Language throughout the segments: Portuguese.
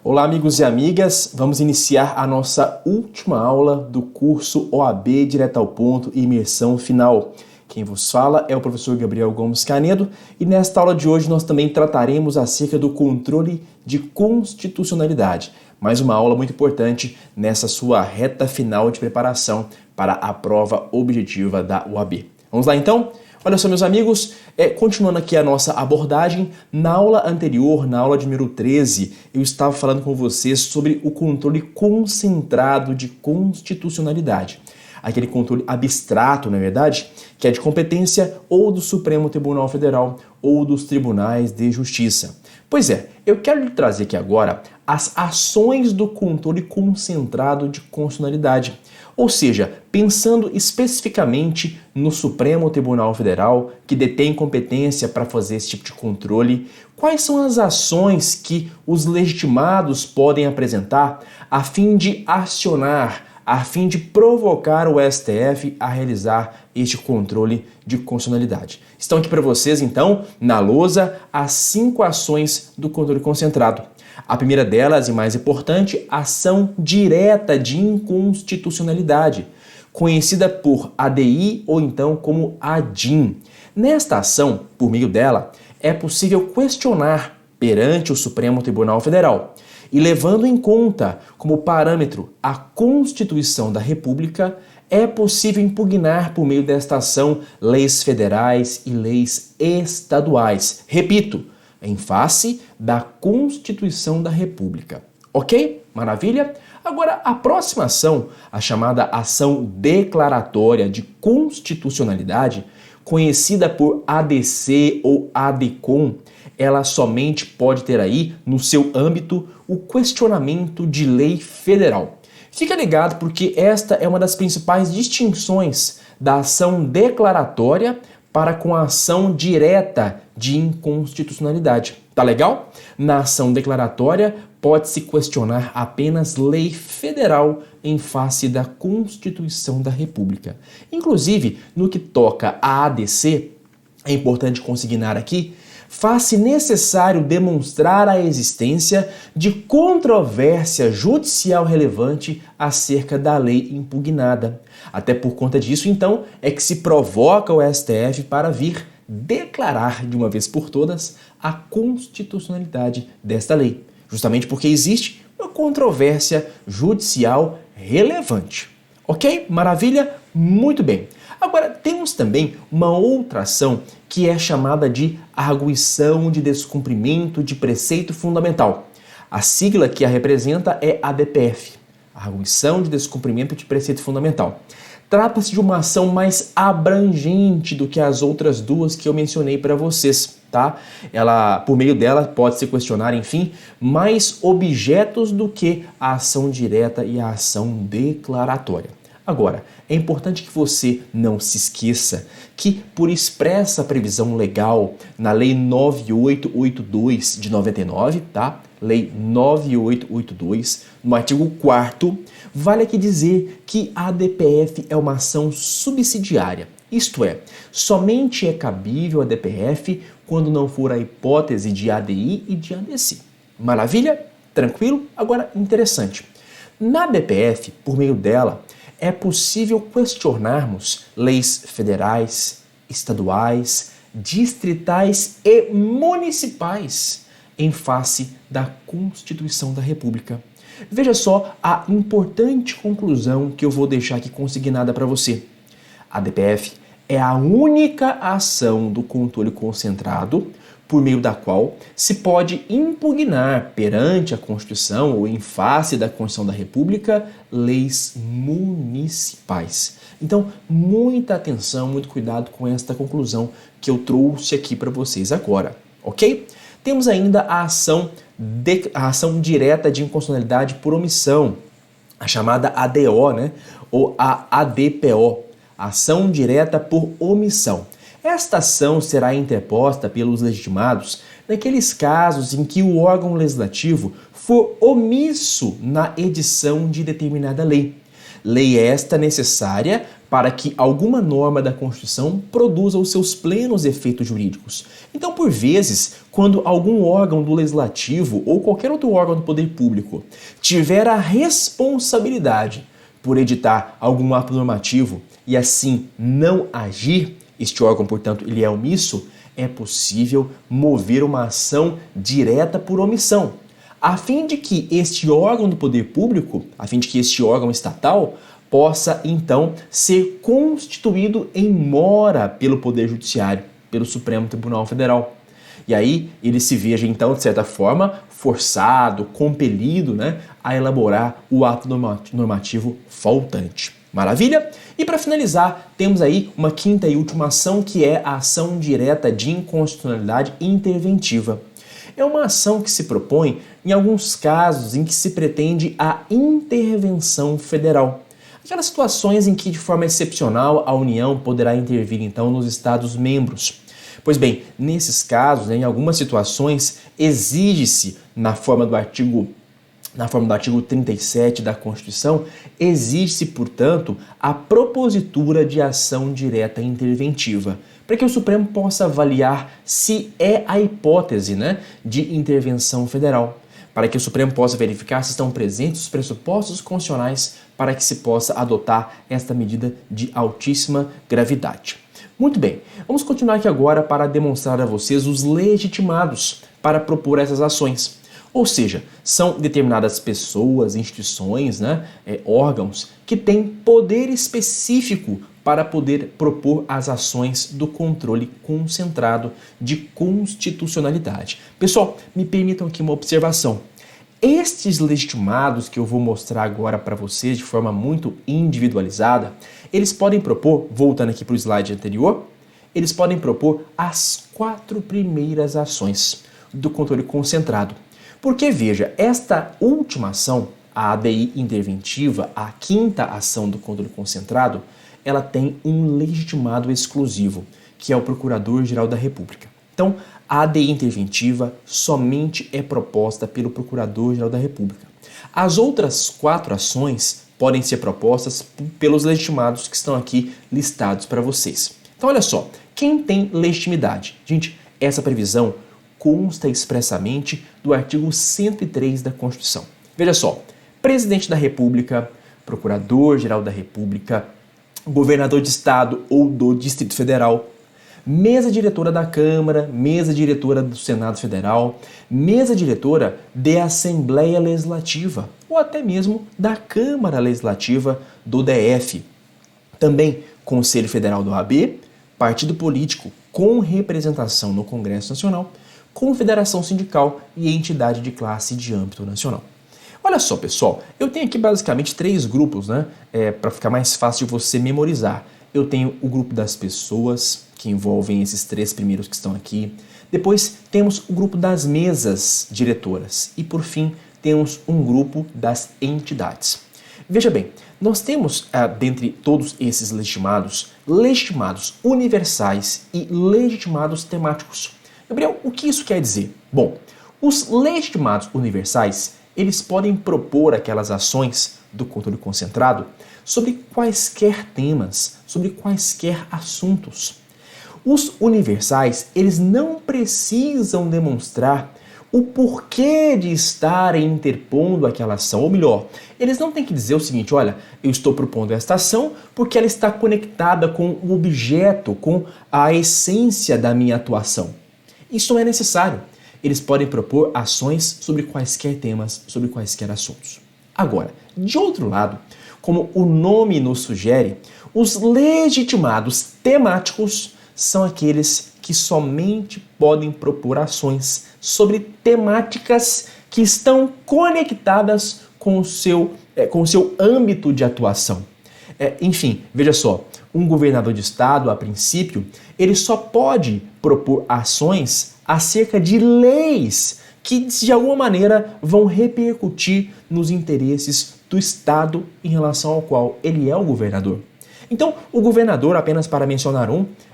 Olá, amigos e amigas. Vamos iniciar a nossa última aula do curso OAB Direto ao Ponto e Imersão Final. Quem vos fala é o professor Gabriel Gomes Canedo e nesta aula de hoje nós também trataremos acerca do controle de constitucionalidade. Mais uma aula muito importante nessa sua reta final de preparação para a prova objetiva da OAB. Vamos lá então? Olha só, meus amigos, continuando aqui a nossa abordagem, na aula anterior, na aula de número 13, eu estava falando com vocês sobre o controle concentrado de constitucionalidade. Aquele controle abstrato, não é verdade? Que é de competência ou do Supremo Tribunal Federal ou dos tribunais de justiça. Pois é, eu quero lhe trazer aqui agora as ações do controle concentrado de constitucionalidade. Ou seja, pensando especificamente no Supremo Tribunal Federal, que detém competência para fazer esse tipo de controle, quais são as ações que os legitimados podem apresentar a fim de acionar, a fim de provocar o STF a realizar este controle de constitucionalidade. Estão aqui para vocês, então, na lousa, as 5 ações do controle concentrado. A primeira delas, e mais importante, ação direta de inconstitucionalidade, conhecida por ADI ou então como ADIM. Nesta ação, por meio dela, é possível questionar perante o Supremo Tribunal Federal e, levando em conta como parâmetro a Constituição da República, é possível impugnar por meio desta ação leis federais e leis estaduais. Repito, em face da Constituição da República. Ok? Maravilha? Agora, a próxima ação, a chamada ação declaratória de constitucionalidade, conhecida por ADC ou ADCOM, ela somente pode ter aí, no seu âmbito, o questionamento de lei federal. Fica ligado porque esta é uma das principais distinções da ação declaratória para com a ação direta de inconstitucionalidade. Tá legal? Na ação declaratória, pode-se questionar apenas lei federal em face da Constituição da República. Inclusive, no que toca à ADC, é importante consignar aqui, faz-se necessário demonstrar a existência de controvérsia judicial relevante acerca da lei impugnada. Até por conta disso, então, é que se provoca o STF para vir declarar de uma vez por todas a constitucionalidade desta lei, justamente porque existe uma controvérsia judicial relevante. Ok? Maravilha? Muito bem. Agora, temos também uma outra ação que é chamada de arguição de descumprimento de preceito fundamental. A sigla que a representa é ADPF, arguição de descumprimento de preceito fundamental. Trata-se de uma ação mais abrangente do que as outras duas que eu mencionei para vocês, tá? Ela, por meio dela, pode-se questionar, enfim, mais objetos do que a ação direta e a ação declaratória. Agora, é importante que você não se esqueça que, por expressa previsão legal na Lei 9882 de 99, tá? Lei 9882, no artigo 4º, vale aqui dizer que a ADPF é uma ação subsidiária. Isto é, somente é cabível a ADPF quando não for a hipótese de ADI e de ADC. Maravilha? Tranquilo? Agora, interessante. Na ADPF, por meio dela, é possível questionarmos leis federais, estaduais, distritais e municipais em face da Constituição da República. Veja só a importante conclusão que eu vou deixar aqui consignada para você. A ADPF é a única ação do controle concentrado por meio da qual se pode impugnar perante a Constituição ou em face da Constituição da República leis municipais. Então, muita atenção, muito cuidado com esta conclusão que eu trouxe aqui para vocês agora, ok? Temos ainda a ação direta de inconstitucionalidade por omissão, a chamada ADO, né? Ou a ADPO, ação direta por omissão. Esta ação será interposta pelos legitimados naqueles casos em que o órgão legislativo for omisso na edição de determinada lei. Lei esta necessária para que alguma norma da Constituição produza os seus plenos efeitos jurídicos. Então, por vezes, quando algum órgão do Legislativo ou qualquer outro órgão do poder público tiver a responsabilidade por editar algum ato normativo e assim não agir, este órgão, portanto, ele é omisso, é possível mover uma ação direta por omissão, a fim de que este órgão do poder público, a fim de que este órgão estatal possa, então, ser constituído em mora pelo Poder Judiciário, pelo Supremo Tribunal Federal. E aí ele se veja, então, de certa forma, forçado, compelido, né, a elaborar o ato normativo faltante. Maravilha? E para finalizar, temos aí uma quinta e última ação, que é a ação direta de inconstitucionalidade interventiva. É uma ação que se propõe em alguns casos em que se pretende a intervenção federal. Aquelas situações em que, de forma excepcional, a União poderá intervir, então, nos Estados-membros. Pois bem, nesses casos, em algumas situações, exige-se, na forma do artigo 37 da Constituição, exige-se, portanto, a propositura de ação direta interventiva, para que o Supremo possa avaliar se é a hipótese, né, de intervenção federal, para que o Supremo possa verificar se estão presentes os pressupostos constitucionais para que se possa adotar esta medida de altíssima gravidade. Muito bem, vamos continuar aqui agora para demonstrar a vocês os legitimados para propor essas ações. Ou seja, são determinadas pessoas, instituições, né, órgãos que têm poder específico para poder propor as ações do controle concentrado de constitucionalidade. Pessoal, me permitam aqui uma observação. Estes legitimados que eu vou mostrar agora para vocês de forma muito individualizada, eles podem propor, voltando aqui para o slide anterior, eles podem propor as 4 primeiras ações do controle concentrado. Porque, veja, esta última ação, a ADI interventiva, a quinta ação do controle concentrado, ela tem um legitimado exclusivo, que é o Procurador-Geral da República. Então, a ADI interventiva somente é proposta pelo Procurador-Geral da República. As outras 4 ações podem ser propostas pelos legitimados que estão aqui listados para vocês. Então, olha só, quem tem legitimidade? Gente, essa previsão consta expressamente do artigo 103 da Constituição. Veja só, Presidente da República, Procurador-Geral da República, Governador de Estado ou do Distrito Federal, Mesa Diretora da Câmara, Mesa Diretora do Senado Federal, Mesa Diretora da Assembleia Legislativa ou até mesmo da Câmara Legislativa do DF. Também Conselho Federal do OAB, partido político com representação no Congresso Nacional, confederação sindical e entidade de classe de âmbito nacional. Olha só, pessoal, eu tenho aqui basicamente 3 grupos, né, para ficar mais fácil de você memorizar. Eu tenho o grupo das pessoas, que envolvem esses 3 primeiros que estão aqui. Depois temos o grupo das mesas diretoras. E por fim, temos um grupo das entidades. Veja bem, nós temos, dentre todos esses legitimados universais e legitimados temáticos. Gabriel, o que isso quer dizer? Bom, os legitimados universais, eles podem propor aquelas ações do controle concentrado sobre quaisquer temas, sobre quaisquer assuntos. Os universais, eles não precisam demonstrar o porquê de estarem interpondo aquela ação, ou melhor, eles não têm que dizer o seguinte: olha, eu estou propondo esta ação porque ela está conectada com o objeto, com a essência da minha atuação. Isso não é necessário. Eles podem propor ações sobre quaisquer temas, sobre quaisquer assuntos. Agora, de outro lado, como o nome nos sugere, os legitimados temáticos são aqueles que somente podem propor ações sobre temáticas que estão conectadas com o seu âmbito de atuação. Enfim, veja só, um governador de estado, a princípio, ele só pode propor ações acerca de leis que, de alguma maneira, vão repercutir nos interesses do estado em relação ao qual ele é o governador. Então, o governador, apenas para mencionar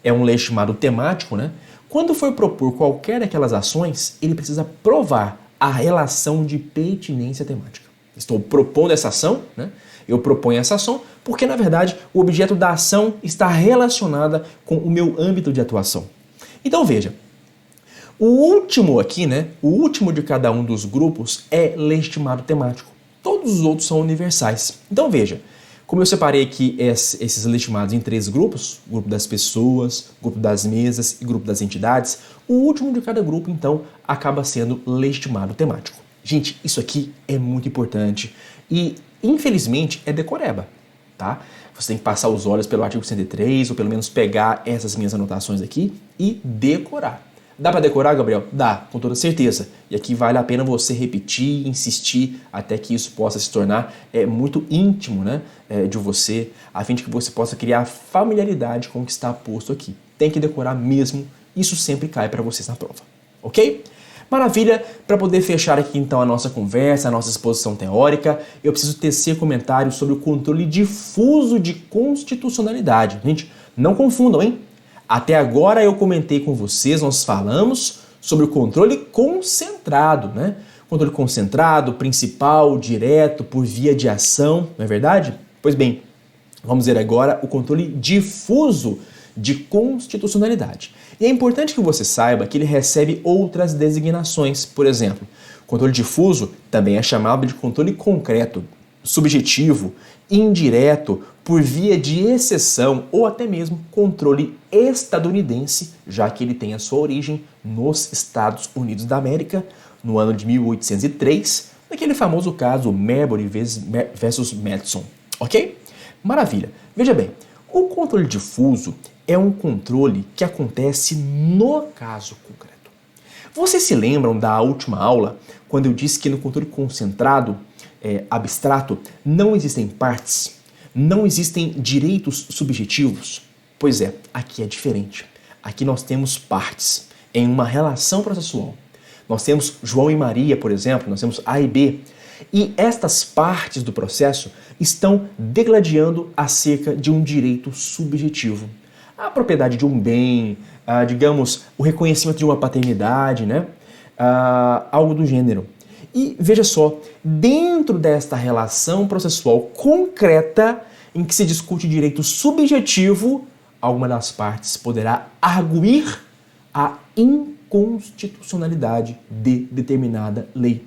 é um legitimado temático, né? Quando for propor qualquer daquelas ações, ele precisa provar a relação de pertinência temática. Estou propondo essa ação, né? Eu proponho essa ação porque, na verdade, o objeto da ação está relacionada com o meu âmbito de atuação. Então veja, o último aqui, né? O último de cada um dos grupos é legitimado temático. Todos os outros são universais. Então veja, como eu separei aqui esses legitimados em 3 grupos, grupo das pessoas, grupo das mesas e grupo das entidades, o último de cada grupo, então, acaba sendo legitimado temático. Gente, isso aqui é muito importante e, infelizmente, é decoreba, tá? Você tem que passar os olhos pelo artigo 103, ou pelo menos pegar essas minhas anotações aqui e decorar. Dá para decorar, Gabriel? Dá, com toda certeza. E aqui vale a pena você repetir, insistir, até que isso possa se tornar muito íntimo, né, de você, a fim de que você possa criar familiaridade com o que está posto aqui. Tem que decorar mesmo, isso sempre cai para vocês na prova, ok? Maravilha, para poder fechar aqui então a nossa conversa, a nossa exposição teórica, eu preciso tecer comentários sobre o controle difuso de constitucionalidade. Gente, não confundam, hein? Até agora eu comentei com vocês, nós falamos sobre o controle concentrado, né? Controle concentrado, principal, direto, por via de ação, não é verdade? Pois bem, vamos ver agora o controle difuso de constitucionalidade. E é importante que você saiba que ele recebe outras designações. Por exemplo, controle difuso também é chamado de controle concreto, subjetivo, indireto, por via de exceção ou até mesmo controle estadunidense, já que ele tem a sua origem nos Estados Unidos da América, no ano de 1803, naquele famoso caso Marbury versus Madison, ok? Maravilha. Veja bem, o controle difuso é um controle que acontece no caso concreto. Vocês se lembram da última aula, quando eu disse que no controle concentrado, abstrato, não existem partes, não existem direitos subjetivos? Pois é, aqui é diferente. Aqui nós temos partes em uma relação processual. Nós temos João e Maria, por exemplo, nós temos A e B. E estas partes do processo estão degladiando acerca de um direito subjetivo. A propriedade de um bem, digamos, o reconhecimento de uma paternidade, né? Algo do gênero. E veja só, dentro desta relação processual concreta em que se discute direito subjetivo, alguma das partes poderá arguir a inconstitucionalidade de determinada lei.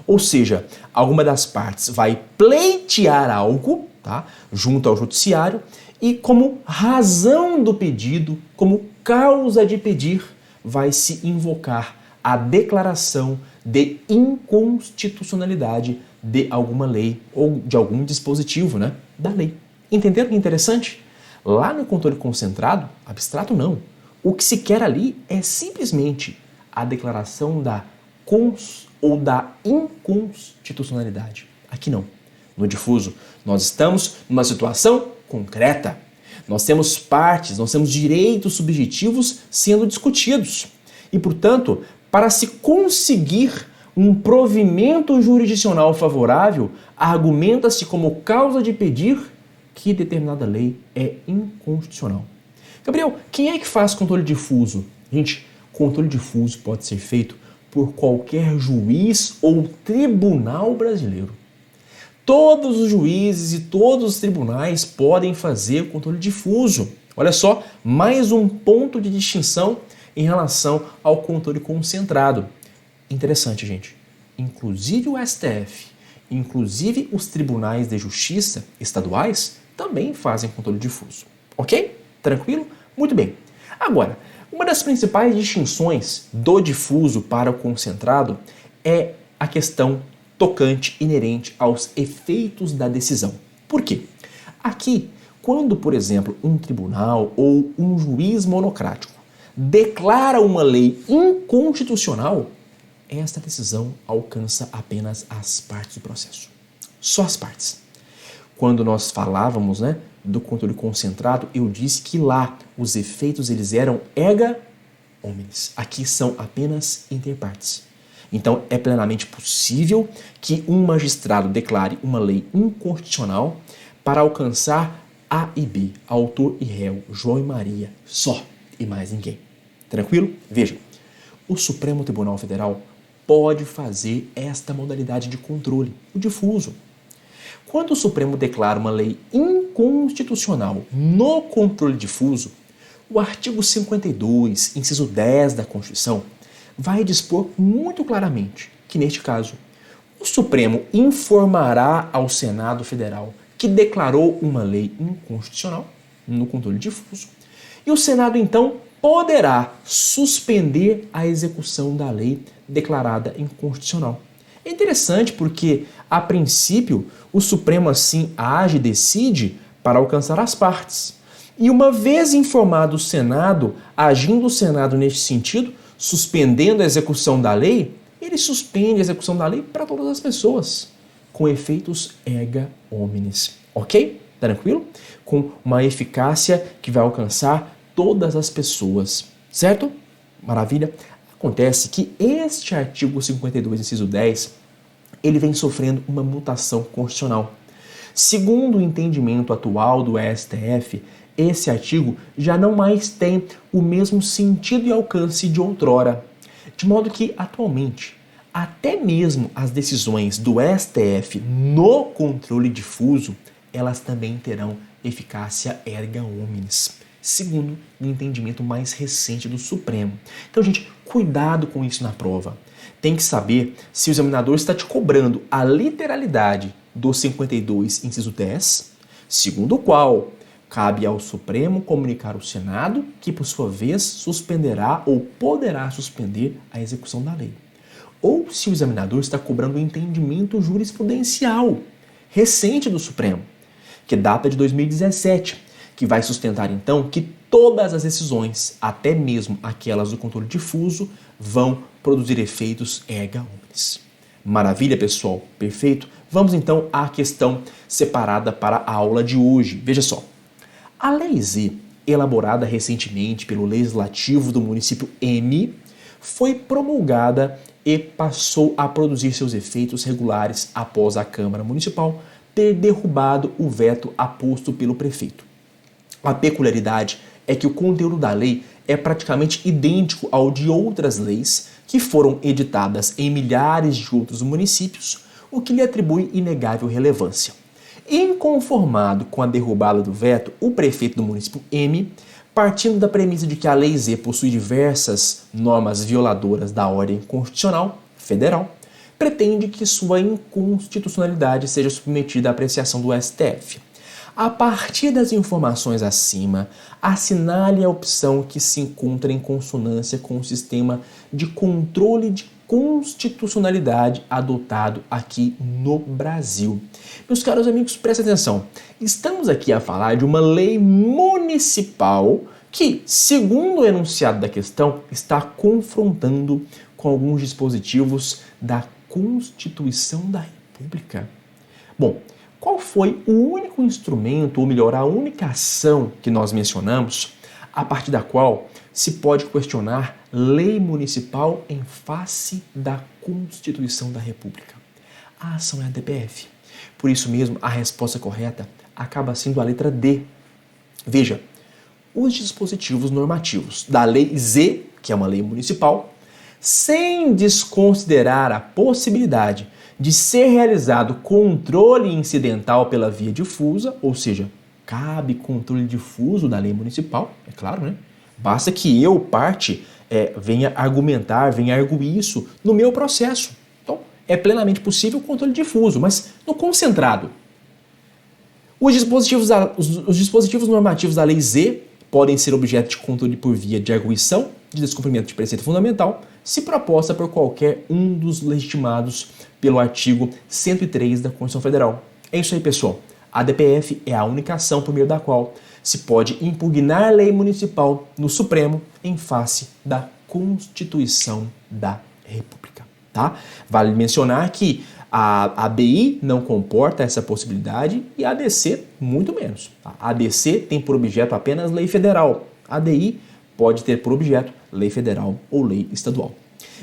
Ou seja, alguma das partes vai pleitear algo, tá, junto ao judiciário, e como razão do pedido, como causa de pedir, vai se invocar a declaração de inconstitucionalidade de alguma lei ou de algum dispositivo, né, da lei. Entenderam que interessante? Lá no controle concentrado, abstrato não. O que se quer ali é simplesmente a declaração da ou da inconstitucionalidade. Aqui não. No difuso, nós estamos numa situação concreta. Nós temos partes, nós temos direitos subjetivos sendo discutidos. E, portanto, para se conseguir um provimento jurisdicional favorável, argumenta-se como causa de pedir que determinada lei é inconstitucional. Gabriel, quem é que faz controle difuso? Gente, controle difuso pode ser feito por qualquer juiz ou tribunal brasileiro. Todos os juízes e todos os tribunais podem fazer controle difuso. Olha só, mais um ponto de distinção em relação ao controle concentrado. Interessante, gente. Inclusive o STF, inclusive os tribunais de justiça estaduais também fazem controle difuso. Ok? Tranquilo? Muito bem. Agora, uma das principais distinções do difuso para o concentrado é a questão tocante inerente aos efeitos da decisão. Por quê? Aqui, quando, por exemplo, um tribunal ou um juiz monocrático declara uma lei inconstitucional, esta decisão alcança apenas as partes do processo. Só as partes. Quando nós falávamos, né, do controle concentrado, eu disse que lá os efeitos eles eram erga omnes. Aqui são apenas interpartes. Então é plenamente possível que um magistrado declare uma lei inconstitucional para alcançar A e B, autor e réu, João e Maria, só e mais ninguém. Tranquilo? Vejam, o Supremo Tribunal Federal pode fazer esta modalidade de controle, o difuso. Quando o Supremo declara uma lei inconstitucional no controle difuso, o artigo 52, inciso 10 da Constituição, vai dispor muito claramente que, neste caso, o Supremo informará ao Senado Federal que declarou uma lei inconstitucional no controle difuso e o Senado, então, poderá suspender a execução da lei declarada inconstitucional. É interessante porque, a princípio, o Supremo assim age e decide para alcançar as partes. E uma vez informado o Senado, agindo o Senado neste sentido, suspendendo a execução da lei, ele suspende a execução da lei para todas as pessoas, com efeitos erga omnes. Ok? Tranquilo? Com uma eficácia que vai alcançar todas as pessoas. Certo? Maravilha? Acontece que este artigo 52, inciso 10, ele vem sofrendo uma mutação constitucional. Segundo o entendimento atual do STF, esse artigo já não mais tem o mesmo sentido e alcance de outrora. De modo que, atualmente, até mesmo as decisões do STF no controle difuso, elas também terão eficácia erga omnes, segundo o entendimento mais recente do Supremo. Então, gente, cuidado com isso na prova. Tem que saber se o examinador está te cobrando a literalidade do 52, inciso 10, segundo o qual cabe ao Supremo comunicar ao Senado que, por sua vez, suspenderá ou poderá suspender a execução da lei. Ou se o examinador está cobrando o entendimento jurisprudencial recente do Supremo, que data de 2017, que vai sustentar, então, que todas as decisões, até mesmo aquelas do controle difuso, vão produzir efeitos erga omnes. Maravilha, pessoal? Perfeito? Vamos, então, à questão separada para a aula de hoje. Veja só. A Lei Z, elaborada recentemente pelo Legislativo do município M, foi promulgada e passou a produzir seus efeitos regulares após a Câmara Municipal ter derrubado o veto aposto pelo prefeito. A peculiaridade é que o conteúdo da lei é praticamente idêntico ao de outras leis que foram editadas em milhares de outros municípios, o que lhe atribui inegável relevância. Inconformado com a derrubada do veto, o prefeito do município M, partindo da premissa de que a Lei Z possui diversas normas violadoras da ordem constitucional federal, pretende que sua inconstitucionalidade seja submetida à apreciação do STF. A partir das informações acima, assinale a opção que se encontra em consonância com o sistema de controle de constitucionalidade adotado aqui no Brasil. Meus caros amigos, prestem atenção. Estamos aqui a falar de uma lei municipal que, segundo o enunciado da questão, está confrontando com alguns dispositivos da Constituição da República. Bom, qual foi o único instrumento, ou melhor, a única ação que nós mencionamos, a partir da qual se pode questionar lei municipal em face da Constituição da República? A ação é a DPF. Por isso mesmo, a resposta correta acaba sendo a letra D. Veja, os dispositivos normativos da Lei Z, que é uma lei municipal, sem desconsiderar a possibilidade de ser realizado controle incidental pela via difusa, ou seja, cabe controle difuso da lei municipal, é claro, né? Basta que eu, parte, venha argumentar, venha arguir isso no meu processo. Então, é plenamente possível o controle difuso, mas no concentrado. Os dispositivos normativos da Lei Z podem ser objeto de controle por via de arguição, de descumprimento de preceito fundamental, se proposta por qualquer um dos legitimados pelo artigo 103 da Constituição Federal. É isso aí, pessoal. A DPF é a única ação por meio da qual se pode impugnar a lei municipal no Supremo em face da Constituição da República. Tá? Vale mencionar que a ABI não comporta essa possibilidade e a ADC muito menos. A ADC tem por objeto apenas lei federal. A ADI pode ter por objeto lei federal ou lei estadual.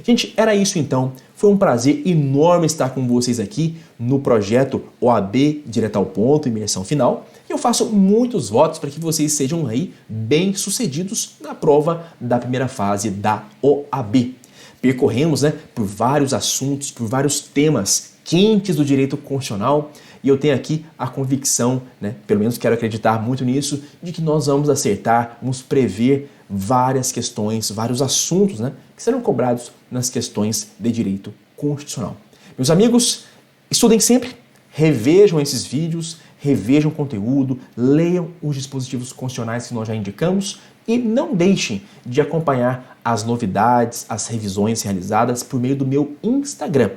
Gente, era isso então. Foi um prazer enorme estar com vocês aqui no projeto OAB Direto ao Ponto, Imersão Final. E eu faço muitos votos para que vocês sejam aí bem-sucedidos na prova da primeira fase da OAB. Percorremos, por vários assuntos, por vários temas quentes do direito constitucional E eu tenho aqui a convicção, né, pelo menos quero acreditar muito nisso, de que nós vamos acertar, vamos prever várias questões, vários assuntos, né, que serão cobrados nas questões de direito constitucional. Meus amigos, estudem sempre, revejam esses vídeos, revejam o conteúdo, leiam os dispositivos constitucionais que nós já indicamos e não deixem de acompanhar as novidades, as revisões realizadas por meio do meu Instagram,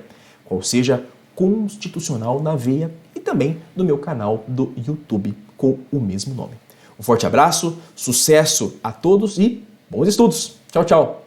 qual seja Constitucional na Veia, e também do meu canal do YouTube com o mesmo nome. Um forte abraço, sucesso a todos e bons estudos! Tchau, tchau!